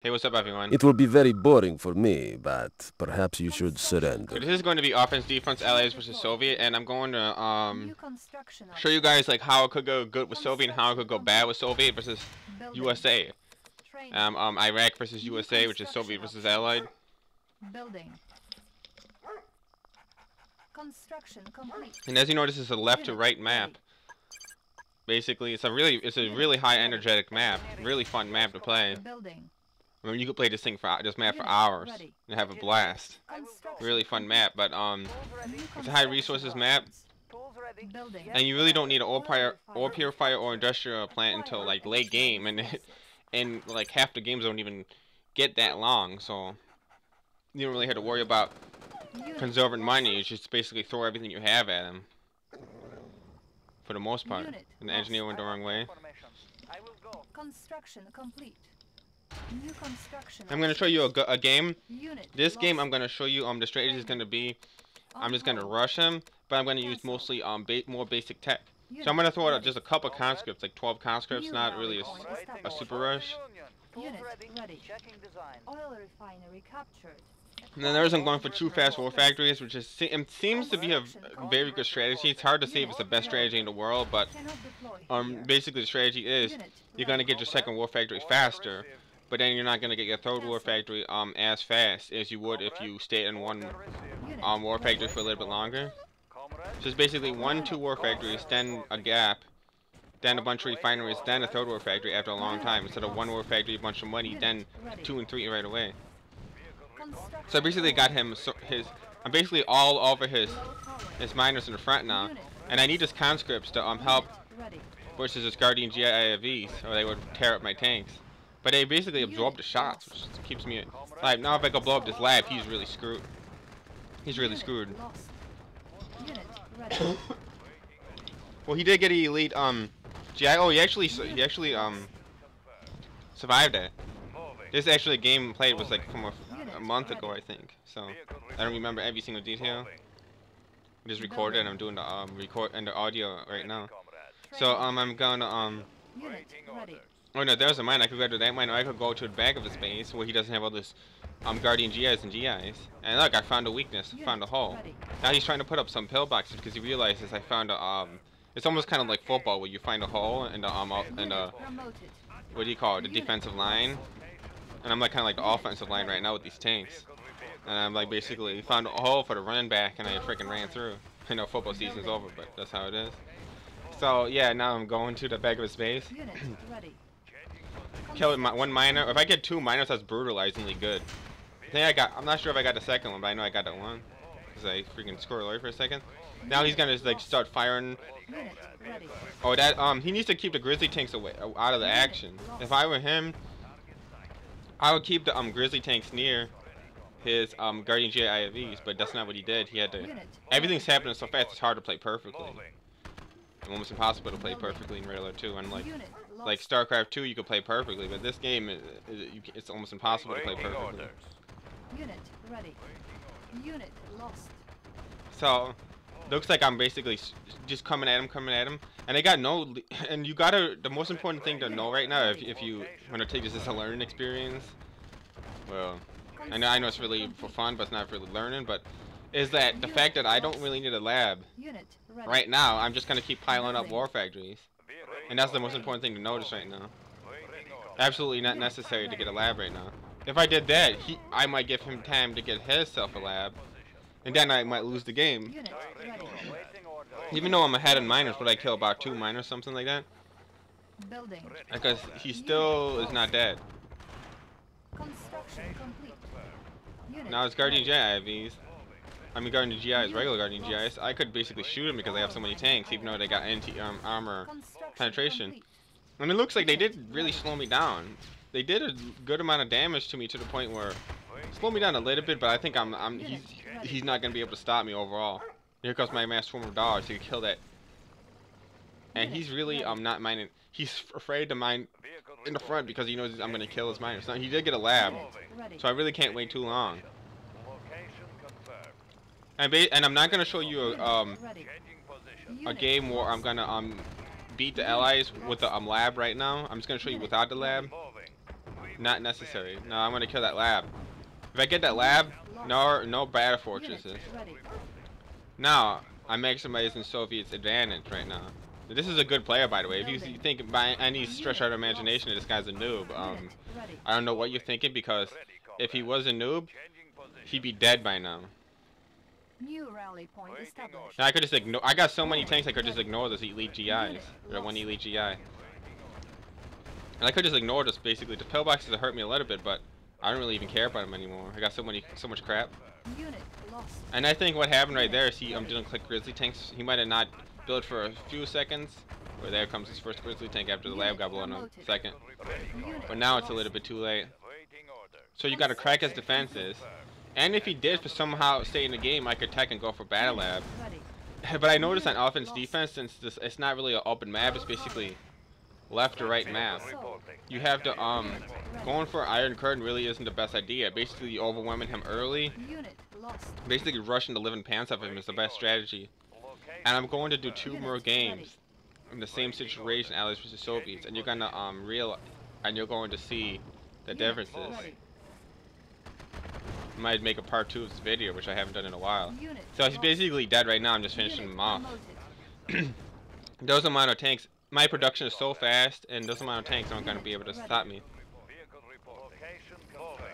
Hey, what's up, everyone? It will be very boring for me, but perhaps you should So surrender. this is going to be offense, defense, allies versus Soviet, and I'm going to New construction show you guys like options. how it could go good with Soviet and how it could go bad with Soviet versus Building. USA. Training. Iraq versus New USA, which is Soviet versus Allied. Building. Construction complete. And as you know, this is a left to right map. Basically, it's a really high energetic map, really fun map to play. Building. I mean, you could play this map for hours and have a blast. Really fun map, but it's a high resources map, Building. and you really don't need an ore purifier or industrial plant until like late game, and like half the games don't even get that long, so you don't really have to worry about conserving money. You just basically throw everything you have at them, for the most part. And the engineer went the wrong way. Construction complete. New construction. I'm gonna show you a game. Unit This game lost. I'm gonna show you the strategy is gonna be I'm just gonna rush him, but I'm gonna use mostly more basic tech. So I'm gonna throw out just a couple conscripts, like 12 conscripts, not really a super rush. Unit ready. Oil refinery captured. And then there's I'm going for 2 fast war factories, which seems to be a very good strategy. It's hard to say if it's the best strategy in the world, but Cannot deploy here. basically the strategy is you're gonna get your second war factory faster, but then you're not gonna get your third war factory as fast as you would if you stayed in one Unit war factory for a little bit longer. So it's basically 2 war factories, then a gap, then a bunch of refineries, then a third war factory after a long time. Instead of 1 war factory, a bunch of money, then 2 and 3 right away. So I basically got him I'm basically all over his miners in the front now, and I need his conscripts to help ready. versus his Guardian GIVs, or they would tear up my tanks. But they basically absorb the shots, which keeps me alive. Now if I go blow up this lab, he's really screwed. He's really screwed. Lost. Unit ready. Well, he did get an elite GI. Oh, he actually survived it. This actually game played was like from a month ago, I think. So I don't remember every single detail. I just recorded, and I'm doing the record and the audio right now. So I'm gonna Unit ready. Oh no, there's a mine. I could go to that mine, or I could go to the back of his base where he doesn't have all this Guardian GIs and GIs. And look, I found a weakness, found a hole. Ready. Now he's trying to put up some pillboxes because he realizes I found a it's almost kind of like football where you find a hole in the Promoted. what do you call it, the defensive line. And I'm like kind of like the offensive line right now with these tanks. And I'm like basically found a hole for the run back, and I freaking ran through. I know football season's over, but that's how it is. So yeah, now I'm going to the back of his base. Unit ready. Kill 1 miner. If I get 2 miners, that's brutalizingly good. I'm not sure if I got the second one, but I know I got that one. Cause I freaking squirreled away for a second. Now he's gonna like start firing. Unit ready. Oh, that he needs to keep the grizzly tanks away out of the action. If I were him, I would keep the grizzly tanks near his Guardian GIVs, but that's not what he did. He had to. Everything's happening so fast, it's hard to play perfectly. It's almost impossible to play perfectly in regular 2. Unlike Unit lost. like StarCraft 2, you could play perfectly, but this game it's almost impossible to play perfectly. Unit ready. Unit lost. So looks like I'm basically just coming at him, and I got no. And you gotta. The most important thing to know right now, if you want to take this as a learning experience, well, I know it's really for fun, but it's not really learning. But is that the fact that I don't really need a lab Unit ready. right now? I'm just gonna keep piling up war factories, and that's the most important thing to notice right now. Absolutely not necessary to get a lab right now. If I did that, I might give him time to get himself a lab, and then I might lose the game. Unit ready. Even though I'm ahead in miners, would I kill about 2 miners, something like that? Building. Because he still is not dead. Construction complete. Unit Now it's Guardian ready. GIVs. I mean Guardian GIs, regular Guardian GIs. I could basically shoot them because I have so many tanks, even though they got anti-armor Construction penetration. complete. And it looks like they did really slow me down. They did a good amount of damage to me to the point where slow me down a little bit, but I think he's not gonna be able to stop me overall. Here comes my mass swarm of dogs. He can kill that. And he's really not mining. He's afraid to mine in the front because he knows I'm gonna kill his miners. Now he did get a lab, Ready. so I really can't wait too long. And I'm not gonna show you Ready. a game where I'm gonna beat the allies with the lab right now. I'm just gonna show you without the lab. Not necessary. No, I'm gonna kill that lab. If I get that lab, no battle fortresses. Ready. Now, I'm maximizing Soviet's advantage right now. This is a good player, by the way. If you think by any stretch of imagination that this guy's a noob, I don't know what you're thinking, because if he was a noob, he'd be dead by now. New rally point established. Now I could just ignore. I got so many tanks I could just ignore this elite GIs, or one elite GI. And I could just ignore this basically. The pillboxes hurt me a little bit, but I don't really even care about them anymore. I got so much crap. Unit lost. And I think what happened right there is he didn't click grizzly tanks. He might have not built for a few seconds. Where there comes his first grizzly tank after the lab got blown up second. But now it's a little bit too late. So you got to crack his defenses. And if he did for somehow stay in the game, I could tech and go for battle lab. But I noticed on offense defense, since it's not really an open map, it's basically left or right map. You have to going for Iron Curtain really isn't the best idea. Basically you overwhelming him early. Basically rushing the living pants off him is the best strategy. And I'm going to do 2 more games in the same situation, Allies versus Soviets, and you're gonna you're going to see the differences. Might make a part 2 of this video, which I haven't done in a while. So he's basically dead right now. I'm just finishing him off. Those amount of tanks, my production is so fast, and those amount of tanks aren't going to be able to stop me.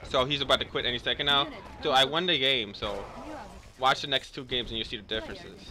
So he's about to quit any second now. So I won the game. So watch the next 2 games and you'll see the differences.